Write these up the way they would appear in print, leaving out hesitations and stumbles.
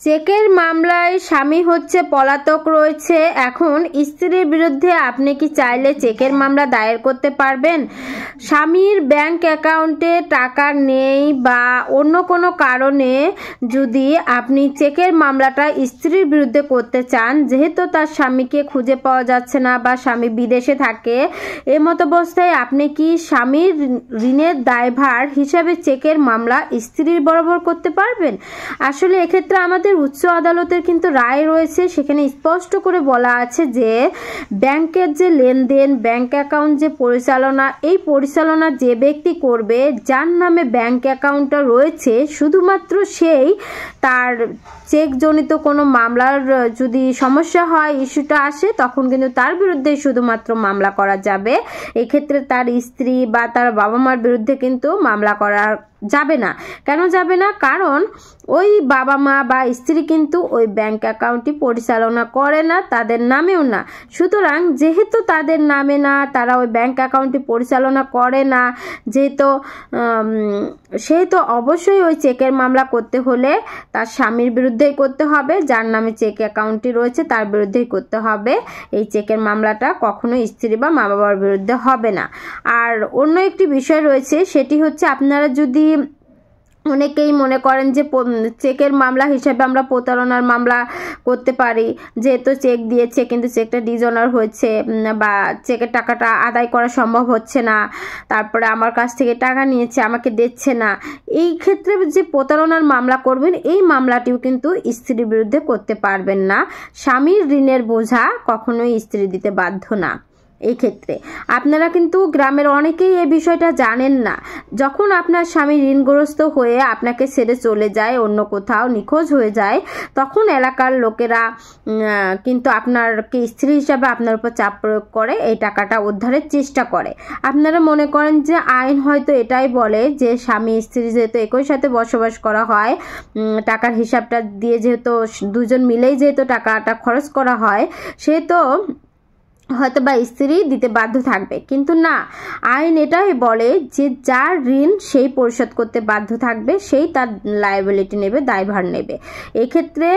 চেকের মামলায় স্বামী হচ্ছে পলাতক রয়েছে। এখন স্ত্রীর বিরুদ্ধে আপনি কি চাইলে চেকের মামলা দায়ের করতে পারবেন? স্বামীর ব্যাংক অ্যাকাউন্টে টাকা নেই বা অন্য কোনো কারণে যদি আপনি চেকের মামলাটা স্ত্রীর বিরুদ্ধে করতে চান, যেহেতু তার স্বামীকে খুঁজে পাওয়া যাচ্ছে না বা স্বামী বিদেশে থাকে, এমত অবস্থায় আপনি কি স্বামীর ঋণের দায়ভার হিসাবে চেকের মামলা স্ত্রীর বরাবর করতে পারবেন? আসলে এক্ষেত্রে আমাদের উচ্চ আদালতের কিন্তু রায় রয়েছে, সেখানে স্পষ্ট করে বলা আছে যে ব্যাংকের যে লেনদেন, ব্যাংক অ্যাকাউন্ট যে পরিচালনা, এই পরিচালনা যে ব্যক্তি করবে, যার নামে ব্যাংক অ্যাকাউন্টটা রয়েছে, শুধুমাত্র সেই তার চেকজনিত কোনো মামলার যদি সমস্যা হয়, ইস্যুটা আসে, তখন কিন্তু তার বিরুদ্ধে শুধুমাত্র মামলা করা যাবে। এক্ষেত্রে তার স্ত্রী বা তার বাবা মার বিরুদ্ধে কিন্তু মামলা করা যাবে না। কেন যাবে না? কারণ ওই বাবা মা বা স্ত্রী কিন্তু ওই ব্যাংক অ্যাকাউন্টটি পরিচালনা করে না, তাদের নামেও না। সুতরাং যেহেতু তাদের নামে না, তারা ওই ব্যাংক অ্যাকাউন্টটি পরিচালনা করে না, সেহেতু অবশ্যই ওই চেকের মামলা করতে হলে তার স্বামীর বিরুদ্ধেই করতে হবে, যার নামে চেক অ্যাকাউন্টটি রয়েছে তার বিরুদ্ধেই করতে হবে। এই চেকের মামলাটা কখনোই স্ত্রী বা মা বাবার বিরুদ্ধে হবে না। আর অন্য একটি বিষয় রয়েছে, সেটি হচ্ছে আপনারা যদি অনেকেই মনে করেন যে চেকের মামলা হিসেবে আমরা প্রতারণার মামলা করতে পারি, যেহেতু চেক দিয়েছে কিন্তু চেকটা ডিজঅনার হয়েছে বা চেকের টাকাটা আদায় করা সম্ভব হচ্ছে না, তারপরে আমার কাছ থেকে টাকা নিয়েছে, আমাকে দিচ্ছে না, এই ক্ষেত্রে যে প্রতারণার মামলা করবেন, এই মামলাটিও কিন্তু স্ত্রীর বিরুদ্ধে করতে পারবেন না। স্বামীর ঋণের বোঝা কখনোই স্ত্রী দিতে বাধ্য না। এই ক্ষেত্রে আপনারা কিন্তু গ্রামের অনেকেই এই বিষয়টা জানেন না। যখন আপনার স্বামী ঋণগ্রস্ত হয়ে আপনাকে ছেড়ে চলে যায়, অন্য কোথাও নিখোঁজ হয়ে যায়, তখন এলাকার লোকেরা কিন্তু আপনাকে স্ত্রী হিসাবে আপনার উপর চাপ প্রয়োগ করে এই টাকাটা উদ্ধারের চেষ্টা করে। আপনারা মনে করেন যে আইন হয়তো এটাই বলে যে স্বামী স্ত্রী যেহেতু একই সাথে বসবাস করা হয়, টাকার হিসাবটা দিয়ে যেহেতু দুজন মিলেই যেহেতু টাকাটা খরচ করা হয়, সেহেতু হয়তো বা স্ত্রী দিতে বাধ্য থাকবে। কিন্তু না, আইন এটাই বলে যে যার ঋণ সেই পরিশোধ করতে বাধ্য থাকবে, সেই তার লায়াবিলিটি নেবে, দায়ভার নেবে। এক্ষেত্রে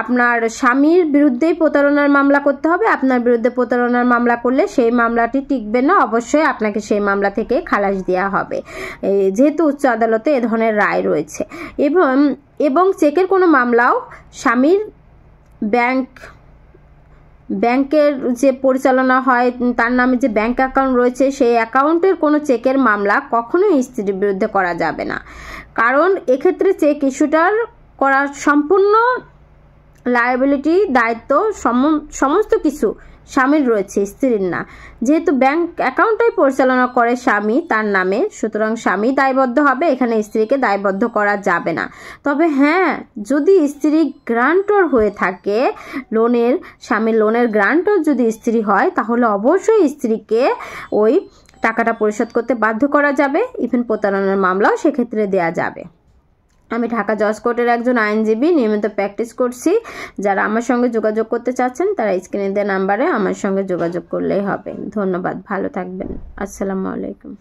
আপনার স্বামীর বিরুদ্ধেই প্রতারণার মামলা করতে হবে। আপনার বিরুদ্ধে প্রতারণার মামলা করলে সেই মামলাটি টিকবে না, অবশ্যই আপনাকে সেই মামলা থেকে খালাস দেওয়া হবে, যেহেতু উচ্চ আদালতে এ ধরনের রায় রয়েছে। এবং চেকের কোনো মামলাও স্বামীর ব্যাংকের যে পরিচালনা হয়, তার নামে যে ব্যাংক অ্যাকাউন্ট রয়েছে, সেই অ্যাকাউন্টের কোনো চেকের মামলা কখনোই স্ত্রীর বিরুদ্ধে করা যাবে না। কারণ এক্ষেত্রে চেক ইস্যুটার করার সম্পূর্ণ লায়াবিলিটি, দায়িত্ব, সমস্ত কিছু স্বামীর রয়েছে, স্ত্রীর না। যেহেতু ব্যাংক অ্যাকাউন্টটাই পরিচালনা করে স্বামী তার নামে, সুতরাং স্বামী দায়বদ্ধ হবে, এখানে স্ত্রীকে দায়বদ্ধ করা যাবে না। তবে হ্যাঁ, যদি স্ত্রী গ্রান্টর হয়ে থাকে, স্বামীর লোনের গ্রান্টর যদি স্ত্রী হয়, তাহলে অবশ্যই স্ত্রীকে ওই টাকাটা পরিশোধ করতে বাধ্য করা যাবে। ইভেন প্রতারণার মামলাও সেক্ষেত্রে দেয়া যাবে। আমি ঢাকা জজ কোর্টের একজন আইনজীবী, নিয়মিত প্র্যাকটিস করছি। যারা আমার সঙ্গে যোগাযোগ করতে চাচ্ছেন তারা স্ক্রিনে দেওয়া নাম্বারে আমার সঙ্গে যোগাযোগ করলেই হবে। ধন্যবাদ, ভালো থাকবেন। আসসালামু আলাইকুম।